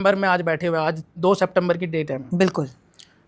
सितंबर में आज बैठे हुए, आज 2 सितंबर की डेट है। बिल्कुल।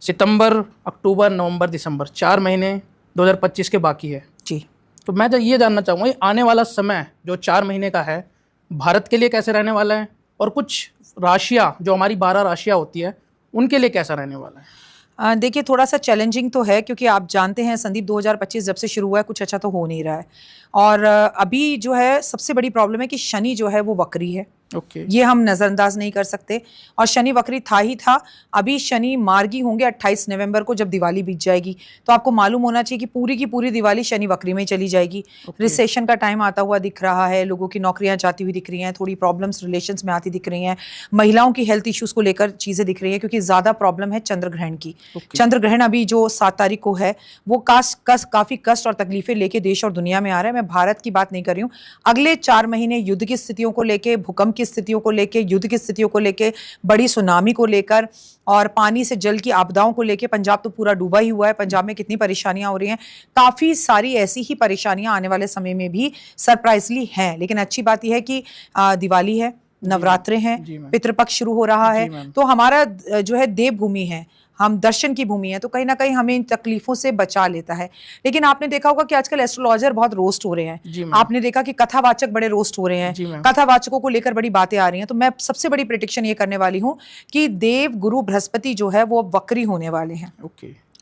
सितंबर, अक्टूबर, नवंबर, दिसंबर 4 महीने 2025 के बाकी है जी। तो मैं तो ये जानना चाहूँगा ये आने वाला समय जो 4 महीने का है भारत के लिए कैसे रहने वाला है, और कुछ राशियाँ जो हमारी 12 राशियाँ होती है उनके लिए कैसा रहने वाला है। देखिए, थोड़ा सा चैलेंजिंग तो है, क्योंकि आप जानते हैं संदीप 2025 जब से शुरू हुआ है कुछ अच्छा तो हो नहीं रहा है। और अभी जो है सबसे बड़ी प्रॉब्लम है कि शनि जो है वो वक्री है। ओके। ये हम नज़रअंदाज नहीं कर सकते। और शनि वक्री था ही था, अभी शनि मार्गी होंगे 28 नवंबर को, जब दिवाली बीत जाएगी। तो आपको मालूम होना चाहिए कि पूरी की पूरी दिवाली शनि वक्री में ही चली जाएगी। रिसेशन का टाइम आता हुआ दिख रहा है, लोगों की नौकरियां जाती हुई दिख रही हैं, थोड़ी प्रॉब्लम्स रिलेशंस में आती दिख रही हैं, महिलाओं की हेल्थ इश्यूज को लेकर चीज़ें दिख रही हैं, क्योंकि ज़्यादा प्रॉब्लम है चंद्र ग्रहण की। चंद्र ग्रहण अभी जो 7 तारीख को है वो काफ़ी कष्ट और तकलीफें लेके देश और दुनिया में आ रहा है। मैं भारत की बात नहीं कर रही हूँ। अगले 4 महीने युद्ध की स्थितियों को लेके, भूकंप की स्थितियों को लेके, युद्ध की स्थितियों को लेके, बड़ी सुनामी को लेकर और पानी से जल की आपदाओं को लेके, पंजाब तो पूरा डूबा ही हुआ है। पंजाब में कितनी परेशानियां हो रही हैं, काफ़ी सारी ऐसी ही परेशानियां आने वाले समय में भी सरप्राइजली हैं। लेकिन अच्छी बात यह है कि दिवाली है, नवरात्रे हैं, पितृपक्ष शुरू हो रहा है, तो हमारा जो है देवभूमि है, हम दर्शन की भूमि है, तो कहीं ना कहीं हमें इन तकलीफों से बचा लेता है। लेकिन आपने देखा होगा कि आजकल एस्ट्रोलॉजर बहुत रोस्ट हो रहे हैं। आपने देखा कि कथावाचक बड़े रोस्ट हो रहे हैं, कथावाचकों को लेकर बड़ी बातें आ रही हैं। तो मैं सबसे बड़ी प्रेडिक्शन ये करने वाली हूं कि देव गुरु बृहस्पति जो है वो वक्री होने वाले हैं।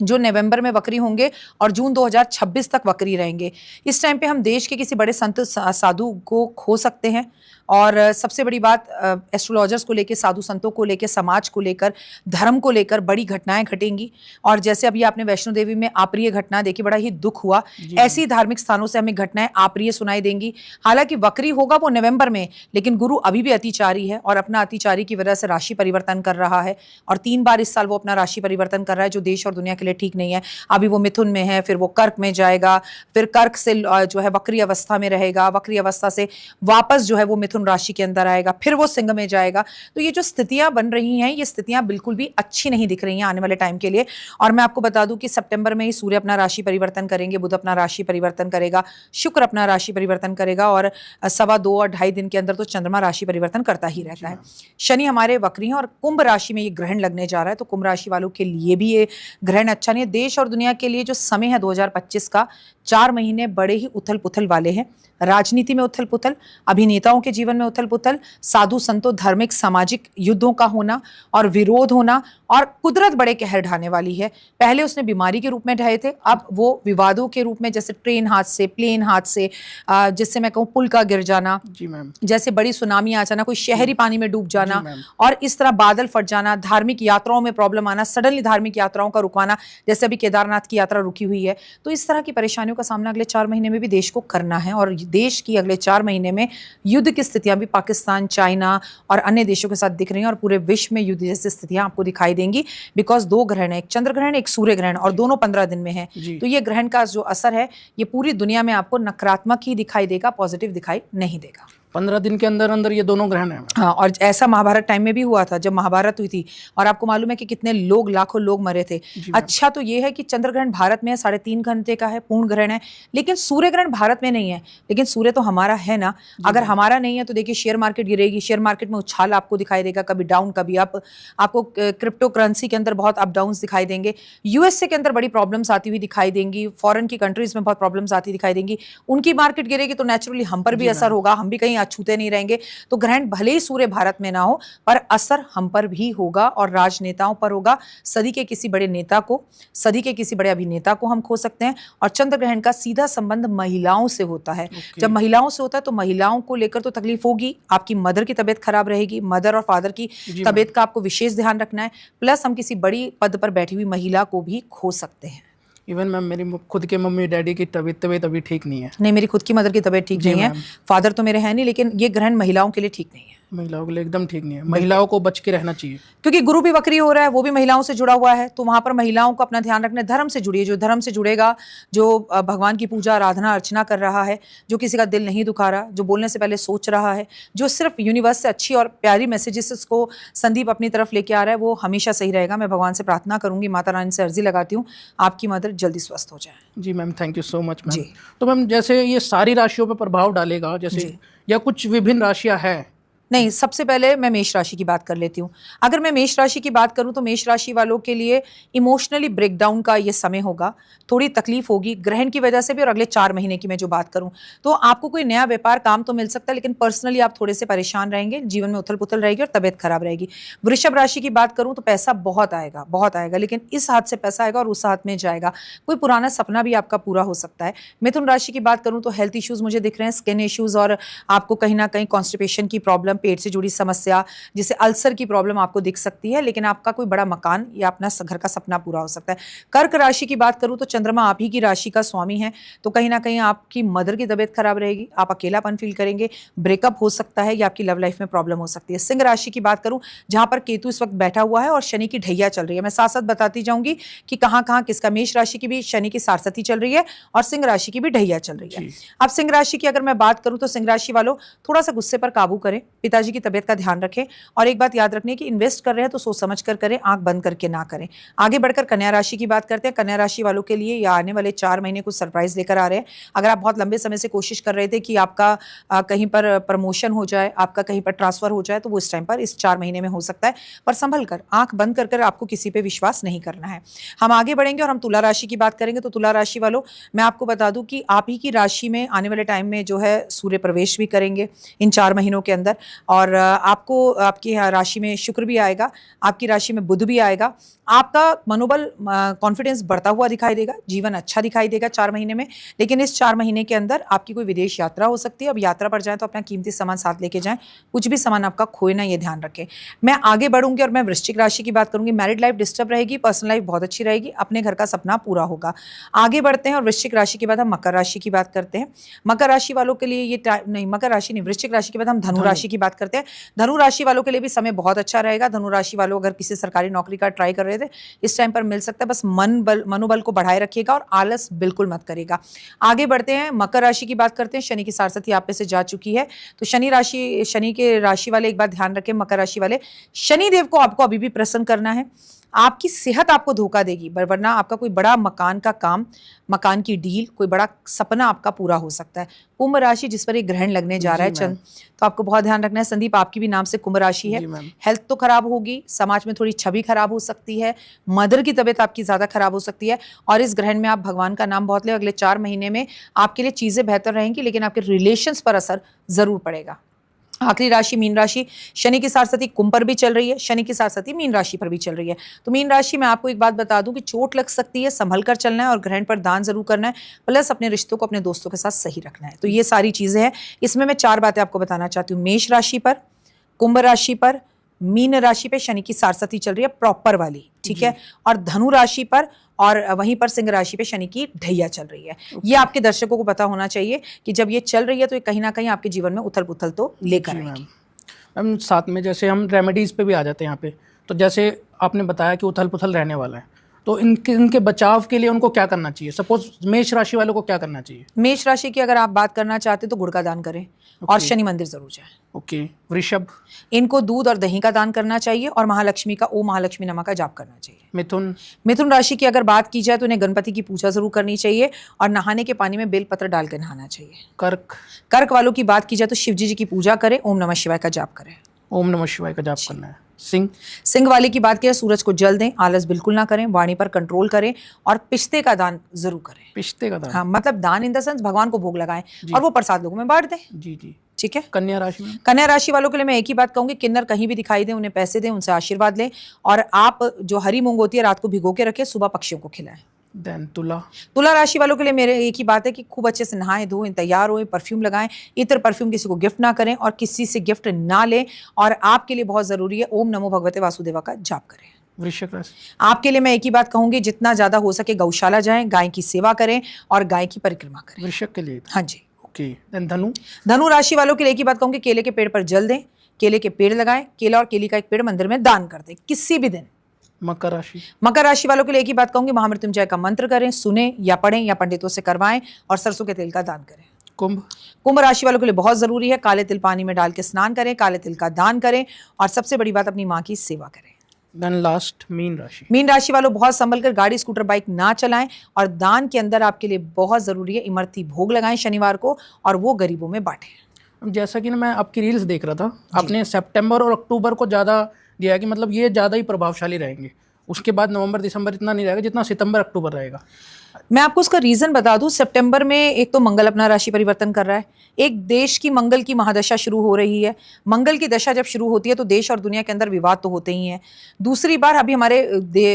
जो नवंबर में वक्री होंगे और जून 2026 तक वक्री रहेंगे। इस टाइम पे हम देश के किसी बड़े संत साधु को खो सकते हैं। और सबसे बड़ी बात, एस्ट्रोलॉजर्स को लेकर, साधु संतों को लेकर, समाज को लेकर, धर्म को लेकर बड़ी घटनाएं घटेंगी। और जैसे अभी आपने वैष्णो देवी में अप्रिय घटना देखी, बड़ा ही दुख हुआ। ऐसी धार्मिक स्थानों से हमें घटनाएं अप्रिय सुनाई देंगी। हालांकि वक्री होगा वो नवंबर में, लेकिन गुरु अभी भी अतिचारी है और अपना अतिचारी की वजह से राशि परिवर्तन कर रहा है। और 3 बार इस साल वो अपना राशि परिवर्तन कर रहा है, जो देश और दुनिया के लिए ठीक नहीं है। अभी वो मिथुन में है, फिर वो कर्क में जाएगा, फिर कर्क से जो है वक्री अवस्था में रहेगा, वक्री अवस्था से वापस जो है वो मिथुन राशि के अंदर आएगा, फिर वो सिंह में जाएगा। तो ये जो स्थितियां बन रही हैं, ये स्थितियां बिल्कुल भी अच्छी नहीं दिख रही हैं आने वाले टाइम के लिए। और मैं आपको बता दूं कि सितंबर में ही सूर्य अपना राशि परिवर्तन करेंगे, बुध अपना राशि परिवर्तन करेगा, शुक्र अपना राशि परिवर्तन करेगा, और 2.25 और 2.5 दिन के अंदर तो चंद्रमा राशि परिवर्तन करता ही रहता है। शनि हमारे वक्री हैं और कुंभ राशि में ये ग्रहण लगने जा रहा है, तो कुंभ राशि वालों के लिए भी ये ग्रहण अच्छा नहीं है। देश और दुनिया के लिए जो समय है 2025 का, 4 महीने बड़े ही उथल पुथल वाले हैं। राजनीति में उथल पुथल, अभिनेताओं के जीवन में उथल पुथल, साधु संतों, धार्मिक सामाजिक युद्धों का होना और विरोध होना, और कुदरत बड़े कहर ढाने वाली है। पहले उसने बीमारी के रूप में ढाए थे, अब वो विवादों के रूप में, जैसे ट्रेन हादसे, प्लेन हादसे, जिससे मैं कहूँ पुल का गिर जाना, जैसे बड़ी सुनामी आ जाना, कोई शहरी पानी में डूब जाना, और इस तरह बादल फट जाना, धार्मिक यात्राओं में प्रॉब्लम आना, सडनली धार्मिक यात्राओं का रुकवाना, जैसे अभी केदारनाथ की यात्रा रुकी हुई है। तो इस तरह की परेशानियों का सामना अगले 4 महीने में भी देश को करना है। और देश की अगले 4 महीने में युद्ध की स्थितियां भी पाकिस्तान, चाइना और अन्य देशों के साथ दिख रही हैं, और पूरे विश्व में युद्ध जैसी स्थितियां आपको दिखाई देंगी। बिकॉज 2 ग्रहण है, एक चंद्र ग्रहण, एक सूर्य ग्रहण, और दोनों 15 दिन में है। तो ये ग्रहण का जो असर है ये पूरी दुनिया में आपको नकारात्मक ही दिखाई देगा, पॉजिटिव दिखाई नहीं देगा। 15 दिन के अंदर अंदर ये दोनों ग्रहण हैं। हाँ, और ऐसा महाभारत टाइम में भी हुआ था, जब महाभारत हुई थी, और आपको मालूम है कि कितने लोग, लाखों लोग मरे थे। अच्छा तो ये है कि चंद्र ग्रहण भारत में 3.5 घंटे का है, पूर्ण ग्रहण है, लेकिन सूर्य ग्रहण भारत में नहीं है। लेकिन सूर्य तो हमारा है ना, अगर हमारा नहीं है तो देखिए शेयर मार्केट गिरेगी, शेयर मार्केट में उछाल आपको दिखाई देगा, कभी डाउन कभी अप। आपको क्रिप्टो करेंसी के अंदर बहुत अप डाउन दिखाई देंगे, यूएसए के अंदर बड़ी प्रॉब्लम्स आती हुई दिखाई देंगी, फॉरेन की कंट्रीज में बहुत प्रॉब्लम्स आती दिखाई देंगी। उनकी मार्केट गिरेगी तो नेचुरली हम पर भी असर होगा, हम भी कहीं अछूते नहीं रहेंगे। तो ग्रहण भले ही सूर्य भारत में ना हो, पर असर हम पर भी होगा और राजनेताओं पर होगा। सदी के किसी बड़े नेता को, सदी के किसी बड़े अभिनेता को हम खो सकते हैं। और चंद्र ग्रहण का सीधा संबंध महिलाओं से होता है। जब महिलाओं से होता है तो महिलाओं को लेकर तो तकलीफ होगी, आपकी मदर की तबीयत खराब रहेगी, मदर और फादर की तबीयत का आपको विशेष ध्यान रखना है। प्लस हम किसी बड़ी पद पर बैठी हुई महिला को भी खो सकते हैं। इवन मैम मेरी खुद के मम्मी डैडी की तबीयत अभी ठीक नहीं है। नहीं, मेरी खुद की मदर की तबीयत ठीक नहीं है, फादर तो मेरे हैं नहीं, लेकिन ये ग्रहण महिलाओं के लिए ठीक नहीं है। महिलाओं के लिए एकदम ठीक नहीं है, महिलाओं को बच के रहना चाहिए, क्योंकि गुरु भी वक्री हो रहा है, वो भी महिलाओं से जुड़ा हुआ है। तो वहां पर महिलाओं को अपना ध्यान रखना है। धर्म से जुड़िए, जो धर्म से जुड़ेगा, जो भगवान की पूजा आराधना अर्चना कर रहा है, जो किसी का दिल नहीं दुखा रहा, जो बोलने से पहले सोच रहा है, जो सिर्फ यूनिवर्स से अच्छी और प्यारी मैसेजेस को संदीप अपनी तरफ लेके आ रहा है, वो हमेशा सही रहेगा। मैं भगवान से प्रार्थना करूंगी, माता रानी से अर्जी लगाती हूँ, आपकी मदर जल्दी स्वस्थ हो जाए। जी ma'am, thank you so much ma'am. तो मैम जैसे ये सारी राशियों पर प्रभाव डालेगा, जैसे या कुछ विभिन्न राशियां हैं नहीं, सबसे पहले मैं मेष राशि की बात कर लेती हूँ। अगर मैं मेष राशि की बात करूँ तो मेष राशि वालों के लिए इमोशनली ब्रेकडाउन का ये समय होगा, थोड़ी तकलीफ होगी ग्रहण की वजह से भी। और अगले 4 महीने की मैं जो बात करूँ तो आपको कोई नया व्यापार काम तो मिल सकता है, लेकिन पर्सनली आप थोड़े से परेशान रहेंगे, जीवन में उथल पुथल रहेगी और तबियत खराब रहेगी। वृषभ राशि की बात करूँ तो पैसा बहुत आएगा, लेकिन इस हाथ से पैसा आएगा और उस हाथ में जाएगा। कोई पुराना सपना भी आपका पूरा हो सकता है। मिथुन राशि की बात करूँ तो हेल्थ इश्यूज मुझे दिख रहे हैं, स्किन इश्यूज, और आपको कहीं ना कहीं कॉन्स्टिपेशन की प्रॉब्लम, पेट से जुड़ी समस्या, जिसे अल्सर की प्रॉब्लम आपको दिख सकती है, लेकिन आपका कोई बड़ा मकान या अपना घर का सपना पूरा हो सकता है। कर्क राशि की बात करूं तो चंद्रमा आप ही की राशि का स्वामी है, तो कहीं ना कहीं आपकी मदर की तबीयत खराब रहेगी, आप अकेलापन फील करेंगे, ब्रेकअप हो सकता है या आपकी लव लाइफ में प्रॉब्लम हो सकती है। सिंह राशि की बात करूं जहां पर केतु इस वक्त बैठा हुआ है और शनि की ढैया चल रही है, मैं साथ साथ बताती जाऊंगी कि कहां कहां किसका। मेष राशि की भी शनि की सारसती चल रही है और सिंह राशि की भी ढैया चल रही है। अब सिंह राशि की अगर मैं बात करूं तो सिंह राशि वालों थोड़ा सा गुस्से पर काबू करें, पिताजी की तबीयत का ध्यान रखें, और एक बात याद रखनी है कि इन्वेस्ट कर रहे हैं तो सोच समझ कर करें, आंख बंद करके ना करें। आगे बढ़कर कन्या राशि की बात करते हैं। कन्या राशि वालों के लिए या आने वाले 4 महीने कुछ सरप्राइज लेकर आ रहे हैं। अगर आप बहुत लंबे समय से कोशिश कर रहे थे कि आपका कहीं पर प्रमोशन हो जाए, आपका कहीं पर ट्रांसफर हो जाए, तो वो इस टाइम पर इस 4 महीने में हो सकता है, पर संभल कर, आंख बंद कर आपको किसी पे विश्वास नहीं करना है। हम आगे बढ़ेंगे और हम तुला राशि की बात करेंगे। तो तुला राशि वालों मैं आपको बता दूं कि आप ही की राशि में आने वाले टाइम में जो है सूर्य प्रवेश भी करेंगे इन 4 महीनों के अंदर, और आपको आपकी राशि में शुक्र भी आएगा, आपकी राशि में बुध भी आएगा। आपका मनोबल, कॉन्फिडेंस बढ़ता हुआ दिखाई देगा, जीवन अच्छा दिखाई देगा 4 महीने में। लेकिन इस 4 महीने के अंदर आपकी कोई विदेश यात्रा हो सकती है। अब यात्रा पर जाएं तो अपना कीमती सामान साथ लेके जाएं, कुछ भी सामान आपका खोए ना, ये ध्यान रखें। मैं आगे बढ़ूंगी और मैं वृश्चिक राशि की बात करूंगी। मैरिड लाइफ डिस्टर्ब रहेगी, पर्सनल लाइफ बहुत अच्छी रहेगी, अपने घर का सपना पूरा होगा। आगे बढ़ते हैं और वृश्चिक राशि के बाद हम मकर राशि की बात करते हैं। मकर राशि वालों के लिए ये नहीं, मकर राशि नहीं, वृश्चिक राशि के बाद हम धनु राशि की बात करते हैं। धनु राशि वालों के लिए भी समय बहुत अच्छा रहेगा। धनु राशि वालों अगर किसी सरकारी नौकरी का ट्राई कर रहे थे, इस टाइम पर मिल सकता है। बस मनोबल को बढ़ाए रखिएगा और आलस बिल्कुल मत करेगा। आगे बढ़ते हैं, मकर राशि की बात करते हैं। शनि की सारसती आप पे से जा चुकी है, तो शनि के राशि वाले एक बात ध्यान रखें, मकर राशि वाले, शनि देव को आपको अभी भी प्रसन्न करना है। आपकी सेहत आपको धोखा देगी, वरना आपका कोई बड़ा मकान का काम, मकान की डील, कोई बड़ा सपना आपका पूरा हो सकता है। कुंभ राशि जिस पर एक ग्रहण लगने जा रहा है चंद, तो आपको बहुत ध्यान रखना है। संदीप आपकी भी नाम से कुंभ राशि है। हेल्थ तो खराब होगी, समाज में थोड़ी छवि खराब हो सकती है, मदर की तबीयत आपकी ज्यादा खराब हो सकती है, और इस ग्रहण में आप भगवान का नाम बहुत ले। अगले 4 महीने में आपके लिए चीजें बेहतर रहेंगी, लेकिन आपके रिलेशंस पर असर जरूर पड़ेगा। आखिरी राशि मीन राशि, शनि की सारसती कुंभ पर भी चल रही है, शनि की सारसती मीन राशि पर भी चल रही है। तो मीन राशि में आपको एक बात बता दूं कि चोट लग सकती है, संभल कर चलना है और ग्रहण पर दान जरूर करना है, प्लस अपने रिश्तों को अपने दोस्तों के साथ सही रखना है। तो ये सारी चीजें हैं। इसमें मैं 4 बातें आपको बताना चाहती हूँ। मेष राशि पर, कुंभ राशि पर, मीन राशि पे शनि की सारसती चल रही है प्रॉपर वाली, ठीक है, और धनु राशि पर और वहीं पर सिंह राशि पे शनि की ढैया चल रही है। ये आपके दर्शकों को पता होना चाहिए कि जब ये चल रही है तो ये कहीं ना कहीं आपके जीवन में उथल पुथल तो लेकर आएगी। मैम साथ में जैसे हम रेमेडीज पे भी आ जाते हैं यहाँ पे, तो जैसे आपने बताया कि उथल पुथल रहने वाला है, तो इनके बचाव के लिए उनको क्या करना चाहिए? सपोज मेष राशि वालों को क्या करना चाहिए? मेष राशि की अगर आप बात करना चाहते तो गुड़ का दान करें और शनि मंदिर जरूर जाएं। ओके। वृषभ, इनको दूध और दही का दान करना चाहिए और महालक्ष्मी का ओम महालक्ष्मी नमः का जाप करना चाहिए। मिथुन, मिथुन राशि की अगर बात की जाए तो इन्हें गणपति की पूजा जरूर करनी चाहिए और नहाने के पानी में बेलपत्र डाल के नहाना चाहिए। कर्क, कर्क वालों की बात की जाए तो शिव जी की पूजा करें, ओम नमः शिवाय का जाप करें। ओम नमः शिवाय का जाप करना है। सिंह, सिंह वाले की बात की सूरज को जल दें, आलस बिल्कुल ना करें, वाणी पर कंट्रोल करें और पिस्ते का दान जरूर करें। पिस्ते का दान? हाँ, मतलब दान इन द सेंस भगवान को भोग लगाएं और वो प्रसाद लोगों में बांट दें। जी जी, ठीक है। कन्या राशि में, कन्या राशि वालों के लिए मैं एक ही बात कहूंगी, किन्नर कहीं भी दिखाई दे उन्हें पैसे दें, उनसे आशीर्वाद लें और आप जो हरी मूंग होती है रात को भिगो के रखें, सुबह पक्षियों को खिलाएं। देन तुला, तुला राशि वालों के लिए मेरे एक ही बात है कि खूब अच्छे से नहाएं धोएं, तैयार होएं, परफ्यूम लगाएं। इतर परफ्यूम किसी को गिफ्ट ना करें और किसी से गिफ्ट ना लें, और आपके लिए बहुत जरूरी है ओम नमो भगवते वासुदेवा का जाप करें। वृश्चिक राशि, आपके लिए मैं एक ही बात कहूंगी, जितना ज्यादा हो सके गौशाला जाएं, गाय की सेवा करें और गाय की परिक्रमा करें। वृश्चिक के लिए? हाँ जी। ओके। देन धनु, धनु राशि वालों के लिए एक ही बात कहूंगी, केले के पेड़ पर जल दें, केले के पेड़ लगाएं, केला और केली का एक पेड़ मंदिर में दान कर दें किसी भी दिन। मकर राशि, मकर राशि वालों के लिए एक ही बात कहूंगी, महामृत्युंजय का मंत्र करें, सुने या पढ़ें या पंडितों से करवाएं और सरसों के तेल का दान करें। कुंभ, कुंभ राशि वालों के लिए बहुत जरूरी है, काले तिल पानी में डाल के स्नान करें, काले तिल का दान करें और सबसे बड़ी बात अपनी माँ की सेवा करें। देन लास्ट मीन राशि, मीन राशि वालों बहुत संभल कर गाड़ी स्कूटर बाइक ना चलाएं और दान के अंदर आपके लिए बहुत जरूरी है इमरती भोग लगाएं शनिवार को और वो गरीबों में बांटें। जैसा कि ना मैं आपकी रील्स देख रहा था, आपने सितंबर और अक्टूबर को ज़्यादा दिया है कि मतलब ये ज़्यादा ही प्रभावशाली रहेंगे, उसके बाद नवंबर दिसंबर इतना नहीं रहेगा जितना सितंबर अक्टूबर रहेगा। मैं आपको उसका रीजन बता दूं, सितंबर में एक तो मंगल अपना राशि परिवर्तन कर रहा है, एक देश की मंगल की महादशा शुरू हो रही है। मंगल की दशा जब शुरू होती है तो देश और दुनिया के अंदर विवाद तो होते ही हैं। दूसरी बार अभी हमारे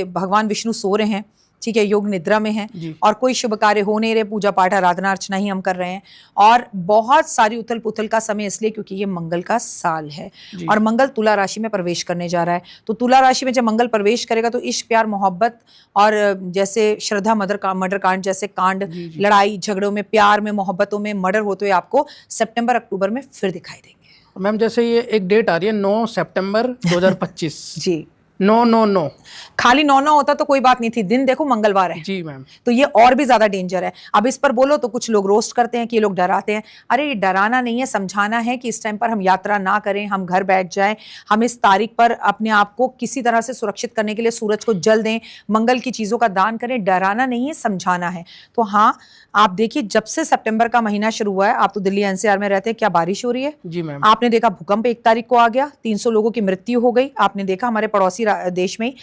भगवान विष्णु सो रहे हैं, ठीक है, योग निद्रा में है और कोई शुभ कार्य हो नहीं रहे, पूजा पाठ आराधना अर्चना ही हम कर रहे हैं। और बहुत सारी उथल पुथल का समय इसलिए क्योंकि ये मंगल का साल है और मंगल तुला राशि में प्रवेश करने जा रहा है। तो तुला राशि में जब मंगल प्रवेश करेगा तो इश्क प्यार मोहब्बत और जैसे श्रद्धा मर्डर कांड जैसे कांड, लड़ाई झगड़ों में, प्यार में, मोहब्बतों में मर्डर होते हुए आपको सितंबर अक्टूबर में फिर दिखाई देंगे। मैम जैसे ये एक डेट आ रही है 9 सितंबर 2025 जी, 9 खाली 9 होता तो कोई बात नहीं थी, दिन देखो मंगलवार है जी मैम। तो ये और भी ज्यादा डेंजर है। अब इस पर बोलो तो कुछ लोग रोस्ट करते हैं कि ये लोग डराते हैं। अरे ये डराना नहीं है, समझाना है कि इस टाइम पर हम यात्रा ना करें, हम घर बैठ जाएं, हम इस तारीख पर अपने आप को किसी तरह से सुरक्षित करने के लिए सूरज को जल दें, मंगल की चीजों का दान करें। डराना नहीं है, समझाना है। तो हाँ, आप देखिए जब से सितंबर का महीना शुरू हुआ है, आप तो दिल्ली एनसीआर में रहते हैं, क्या बारिश हो रही है जी मैम। आपने देखा भूकंप 1 तारीख को आ गया, 300 लोगों की मृत्यु हो गई। आपने देखा हमारे पड़ोसी देश में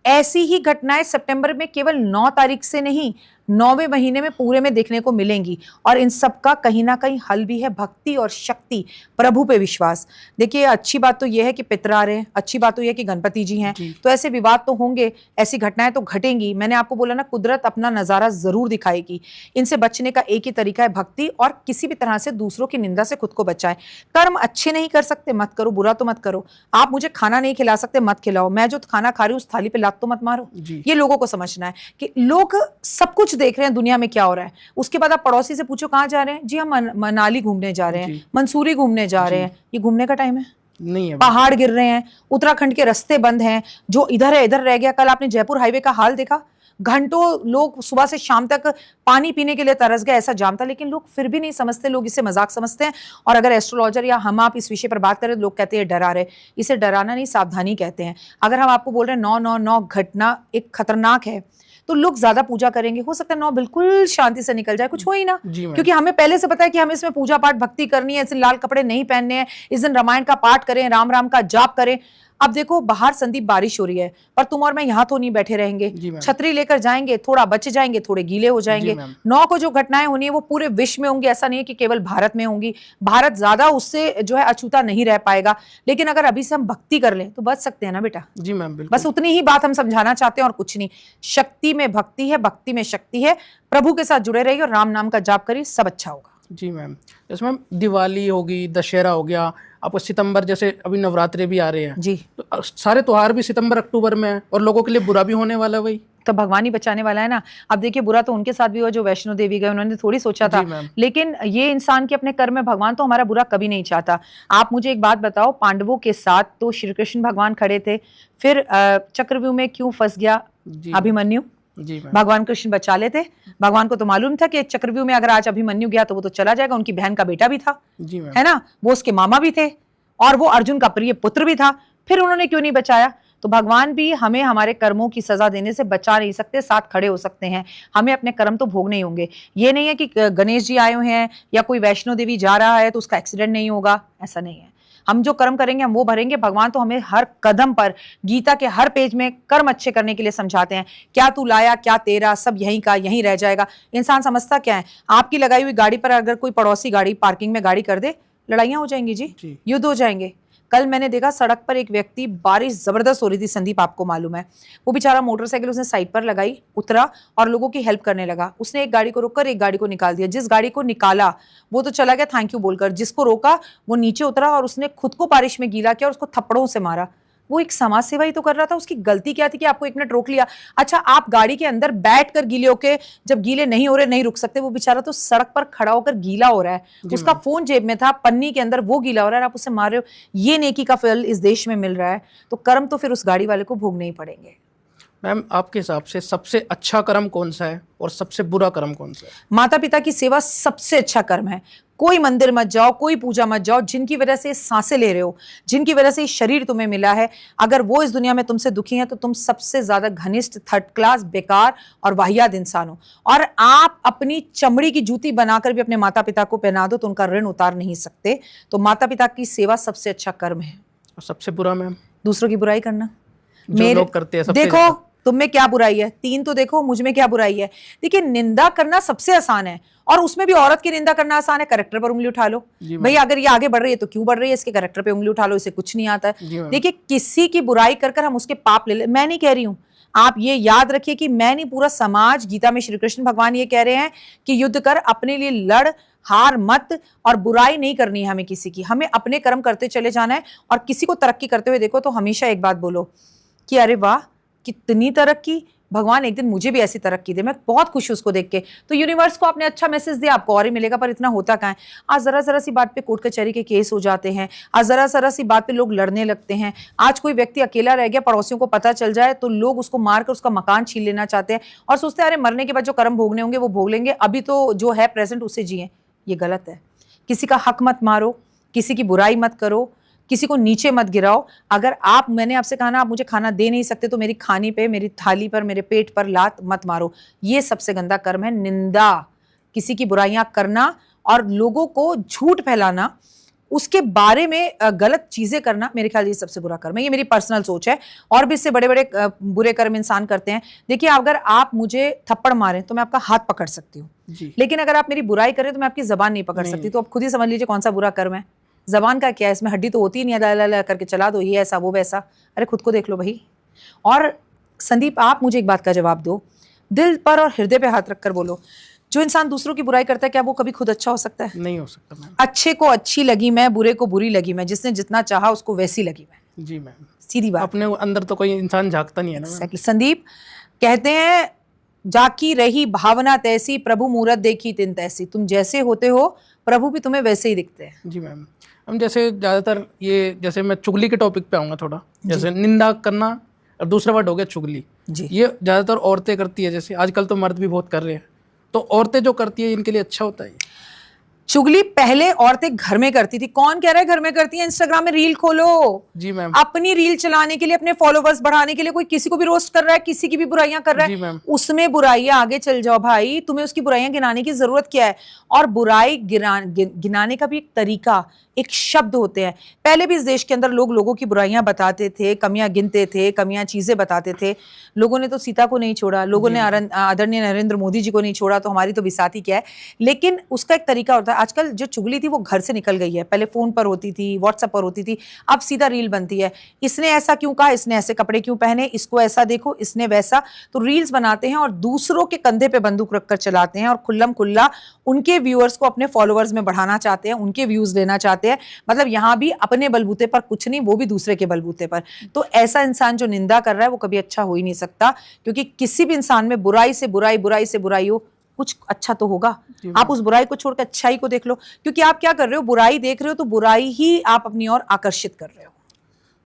ऐसी ही घटनाएं सितंबर में केवल 9 तारीख से नहीं, 9वें महीने में पूरे में देखने को मिलेंगी। और इन सब का कहीं ना कहीं हल भी है भक्ति और शक्ति, प्रभु पे विश्वास। देखिए अच्छी बात तो यह है कि पितरा रहे हैं, अच्छी बात तो यह है कि गणपति जी हैं, तो ऐसे विवाद तो होंगे, ऐसी घटनाएं तो घटेंगी। मैंने आपको बोला ना, कुदरत अपना नजारा जरूर दिखाएगी। इनसे बचने का एक ही तरीका है भक्ति, और किसी भी तरह से दूसरों की निंदा से खुद को बचाएं। कर्म अच्छे नहीं कर सकते मत करो, बुरा तो मत करो। आप मुझे खाना नहीं खिला सकते मत खिलाओ, मैं जो खाना खा रही हूँ उस थाली पे लात तो मत मारो। ये लोगों को समझना है कि लोग सब कुछ देख रहे हैं दुनिया में क्या हो रहा है। उसके बाद आप पड़ोसी से पूछो कहाँ जा रहे हैं, जी हम मनाली घूमने जा रहे हैं, मंसूरी घूमने जा रहे हैं। ये घूमने का टाइम है? नहीं है। पहाड़ गिर रहे हैं, उत्तराखंड के रास्ते बंद हैं, जो इधर है इधर रह गया। कल आपने जयपुर हाईवे का हाल देखा, घंटों लोग सुबह से शाम तक पानी पीने के लिए तरस गए, ऐसा जाम था। लेकिन लोग फिर भी नहीं समझते, लोग इसे मजाक समझते हैं। और अगर एस्ट्रोलॉजर या हम आप इस विषय पर बात करें तो लोग कहते हैं डरा रहे। इसे डराना नहीं, सावधानी कहते हैं। अगर हम आपको बोल रहे हैं 999 घटना एक खतरनाक है, तो लोग ज्यादा पूजा करेंगे, हो सकता है 9 बिल्कुल शांति से निकल जाए, कुछ हो ही ना। क्योंकि हमें पहले से पता है कि हमें इसमें पूजा पाठ भक्ति करनी है, इस दिन लाल कपड़े नहीं पहनने हैं, इस दिन रामायण का पाठ करें, राम राम का जाप करें। अब देखो बाहर संदीप बारिश हो रही है, पर तुम और मैं यहाँ तो नहीं बैठे रहेंगे, छतरी लेकर जाएंगे, थोड़ा बच जाएंगे, थोड़े गीले हो जाएंगे। 9 को जो घटनाएं होनी है वो पूरे विश्व में होंगी, ऐसा नहीं है कि केवल भारत में होंगी। भारत ज्यादा उससे जो है अछूता नहीं रह पाएगा, लेकिन अगर अभी से हम भक्ति कर लें तो बच सकते हैं ना बेटा। जी मैम, बस उतनी ही बात हम समझाना चाहते हैं और कुछ नहीं। शक्ति में भक्ति है, भक्ति में शक्ति है। प्रभु के साथ जुड़े रहिए और राम नाम का जाप करिए, सब अच्छा होगा। जी मैम। जैसे मैम दिवाली होगी, दशहरा हो गया, आपको सितंबर जैसे अभी नवरात्रे भी आ रहे हैं जी, तो सारे त्योहार भी सितंबर अक्टूबर में है और लोगों के लिए बुरा भी होने वाला है, वही तो भगवान ही बचाने वाला है ना। अब देखिए बुरा तो उनके साथ भी हुआ जो वैष्णो देवी गए, उन्होंने थोड़ी सोचा था, लेकिन ये इंसान के अपने कर्म में, भगवान तो हमारा बुरा कभी नहीं चाहता। आप मुझे एक बात बताओ, पांडवों के साथ तो श्री कृष्ण भगवान खड़े थे, फिर चक्रव्यूह में क्यों फंस गया अभिमन्यु? भगवान कृष्ण बचा लेते। भगवान को तो मालूम था कि चक्रव्यूह में अगर आज अभिमन्यु गया तो वो तो चला जाएगा, उनकी बहन का बेटा भी था, है ना, वो उसके मामा भी थे और वो अर्जुन का प्रिय पुत्र भी था, फिर उन्होंने क्यों नहीं बचाया? तो भगवान भी हमें हमारे कर्मों की सजा देने से बचा नहीं सकते, साथ खड़े हो सकते हैं, हमें अपने कर्म तो भोगने ही होंगे। ये नहीं है कि गणेश जी आए हुए हैं या कोई वैष्णो देवी जा रहा है तो उसका एक्सीडेंट नहीं होगा, ऐसा नहीं है। हम जो कर्म करेंगे हम वो भरेंगे। भगवान तो हमें हर कदम पर, गीता के हर पेज में कर्म अच्छे करने के लिए समझाते हैं। क्या तू लाया क्या तेरा, सब यहीं का यहीं रह जाएगा। इंसान समझता क्या है, आपकी लगाई हुई गाड़ी पर अगर कोई पड़ोसी गाड़ी पार्किंग में गाड़ी कर दे, लड़ाइयां हो जाएंगी जी, युद्ध हो जाएंगे। कल मैंने देखा सड़क पर एक व्यक्ति, बारिश जबरदस्त हो रही थी संदीप, आपको मालूम है, वो बेचारा मोटरसाइकिल उसने साइड पर लगाई, उतरा और लोगों की हेल्प करने लगा। उसने एक गाड़ी को रोककर एक गाड़ी को निकाल दिया। जिस गाड़ी को निकाला वो तो चला गया थैंक यू बोलकर, जिसको रोका वो नीचे उतरा और उसने खुद को बारिश में गीला किया और उसको थप्पड़ों से मारा। वो एक समाज सेवा ही तो कर रहा था। उसकी गलती क्या थी कि आपको 1 मिनट रोक लिया? अच्छा, आप गाड़ी के अंदर बैठकर गीले होके, जब गीले नहीं हो रहे नहीं रुक सकते, वो बेचारा तो सड़क पर खड़ा होकर गीला हो रहा है, उसका फोन जेब में था, पन्नी के अंदर वो गीला हो रहा है, आप उसे मार रहे हो। ये नेकी का फल इस देश में मिल रहा है, तो कर्म तो फिर उस गाड़ी वाले को भोगने ही पड़ेंगे। मैम आपके हिसाब से सबसे अच्छा कर्म कौन सा है और सबसे बुरा कर्म कौन सा है? माता पिता की सेवा सबसे अच्छा कर्म है। कोई मंदिर मत जाओ, कोई पूजा मत जाओ, जिनकी वजह से सांसें ले रहे हो, जिनकी वजह से शरीर तुम्हें मिला है, अगर वो इस दुनिया में तुमसे दुखी हैं तो तुम सबसे ज्यादा घनिष्ठ, थर्ड क्लास, बेकार और वाहियात इंसान हो। और आप अपनी चमड़ी की जूती बनाकर भी अपने माता पिता को पहना दो तो उनका ऋण उतार नहीं सकते। तो माता पिता की सेवा सबसे अच्छा कर्म है। और सबसे बुरा मैम? दूसरों की बुराई करना। जो लोग करते हैं सबसे देखो ज्यादा। तुम में क्या बुराई है, 3 तो देखो मुझ में क्या बुराई है। देखिए निंदा करना सबसे आसान है, और उसमें भी औरत की निंदा करना आसान है। कैरेक्टर पर उंगली उठा लो भाई, अगर ये आगे बढ़ रही है तो क्यों बढ़ रही है, इसके कैरेक्टर पे उंगली उठा लो, इसे कुछ नहीं आता है। देखिए किसी की बुराई कर कर हम उसके पाप ले ले, मैं नहीं कह रही हूं, आप ये याद रखिए कि मैं नहीं, पूरा समाज, गीता में श्री कृष्ण भगवान ये कह रहे हैं कि युद्ध कर, अपने लिए लड़, हार मत, और बुराई नहीं करनी है हमें किसी की। हमें अपने कर्म करते चले जाना है, और किसी को तरक्की करते हुए देखो तो हमेशा एक बात बोलो कि अरे वाह कितनी तरक्की, भगवान एक दिन मुझे भी ऐसी तरक्की दे, मैं बहुत खुश हूं उसको देख के। तो यूनिवर्स को आपने अच्छा मैसेज दिया, आपको और ही मिलेगा, पर इतना होता कहाँ है। आज जरा जरा सी बात पे कोर्ट कचहरी के केस हो जाते हैं, आज जरा जरा सी बात पे लोग लड़ने लगते हैं। आज कोई व्यक्ति अकेला रह गया, पड़ोसियों को पता चल जाए तो लोग उसको मारकर उसका मकान छीन लेना चाहते हैं, और सोचते हैं अरे मरने के बाद जो कर्म भोगने होंगे वो भोग लेंगे, अभी तो जो है प्रेजेंट उसे जिए। ये गलत है। किसी का हक मत मारो, किसी की बुराई मत करो, किसी को नीचे मत गिराओ। अगर आप, मैंने आपसे कहा ना, आप मुझे खाना दे नहीं सकते तो मेरी खाने पे, मेरी थाली पर, मेरे पेट पर लात मत मारो। ये सबसे गंदा कर्म है, निंदा, किसी की बुराइयां करना और लोगों को झूठ फैलाना, उसके बारे में गलत चीजें करना, मेरे ख्याल ये सबसे बुरा कर्म है। ये मेरी पर्सनल सोच है, और भी इससे बड़े बड़े बुरे कर्म इंसान करते हैं। देखिए अगर आप मुझे थप्पड़ मारें तो मैं आपका हाथ पकड़ सकती हूँ, लेकिन अगर आप मेरी बुराई करें तो मैं आपकी जबान नहीं पकड़ सकती। तो आप खुद ही समझ लीजिए कौन सा बुरा कर्म है। जबान का क्या है, इसमें हड्डी तो होती ही नहीं है, ला ला ला करके चला दो, ये ऐसा वो वैसा। अरे खुद को देख लो भाई। और संदीप आप मुझे एक बात का जवाब दो, दिल पर और हृदय पे हाथ रखकर बोलो, जो इंसान दूसरों की बुराई करता है क्या वो कभी खुद अच्छा हो सकता है? नहीं हो सकता मैम। अच्छे को अच्छी लगी मैं, बुरे को बुरी लगी मैं, जिसने जितना चाहा उसको वैसी लगी मैं। जी मैम, सीधी बात। अपने अंदर तो कोई इंसान झांकता नहीं है ना मैम। संदीप कहते हैं जाकी रही भावना तैसी, प्रभु मूरत देखी तिन तैसी। तुम जैसे होते हो प्रभु भी तुम्हें वैसे ही दिखते हैं। जी मैम, हम जैसे ज़्यादातर ये, जैसे मैं चुगली के टॉपिक पे आऊँगा थोड़ा, जैसे निंदा करना, और दूसरा वर्ड हो गया चुगली। जी। ये ज़्यादातर औरतें करती है, जैसे आजकल तो मर्द भी बहुत कर रहे हैं, तो औरतें जो करती है इनके लिए अच्छा होता है ये? चुगली पहले औरतें घर में करती थी। कौन कह रहा है घर में करती है? इंस्टाग्राम में रील खोलो। जी मैम। अपनी रील चलाने के लिए, अपने फॉलोवर्स बढ़ाने के लिए कोई किसी को भी रोस्ट कर रहा है, किसी की भी बुराइयां कर रहा जी है, मैम। उसमें बुराइयां, आगे चल जाओ भाई, तुम्हें उसकी बुराइयां गिनाने की जरूरत क्या है? और बुराई गिनाने का भी एक तरीका, एक शब्द होते हैं। पहले भी इस देश के अंदर लोग लोगों की बुराइयां बताते थे, कमियां गिनते थे, कमियां चीजें बताते थे। लोगों ने तो सीता को नहीं छोड़ा, लोगों ने आदरणीय नरेंद्र मोदी जी को नहीं छोड़ा, तो हमारी तो बिसाती क्या है। लेकिन उसका एक तरीका होता है। आजकल जो चुगली थी वो घर से निकल गई है। पहले फोन पर होती थी, व्हाट्सएप पर होती थी, अब सीधा रील बनती है। इसने ऐसा क्यों कहा, इसने ऐसे कपड़े क्यों पहने, इसको ऐसा देखो, इसने वैसा। तो रील्स बनाते हैं और दूसरों के कंधे पे बंदूक रखकर चलाते हैं, और खुल्लम खुल्ला उनके व्यूअर्स को अपने फॉलोअर्स में बढ़ाना चाहते हैं, उनके व्यूज लेना चाहते हैं। मतलब यहाँ भी अपने बलबूते पर कुछ नहीं, वो भी दूसरे के बलबूते पर। तो ऐसा इंसान जो निंदा कर रहा है वो कभी अच्छा हो ही नहीं सकता, क्योंकि किसी भी इंसान में बुराई से बुराई, बुराई से बुराई हो, कुछ अच्छा तो होगा। आप उस बुराई को छोड़कर अच्छाई को देख लो, क्योंकि आप क्या कर रहे हो, बुराई देख रहे हो तो बुराई ही आप अपनी ओर आकर्षित कर रहे हो।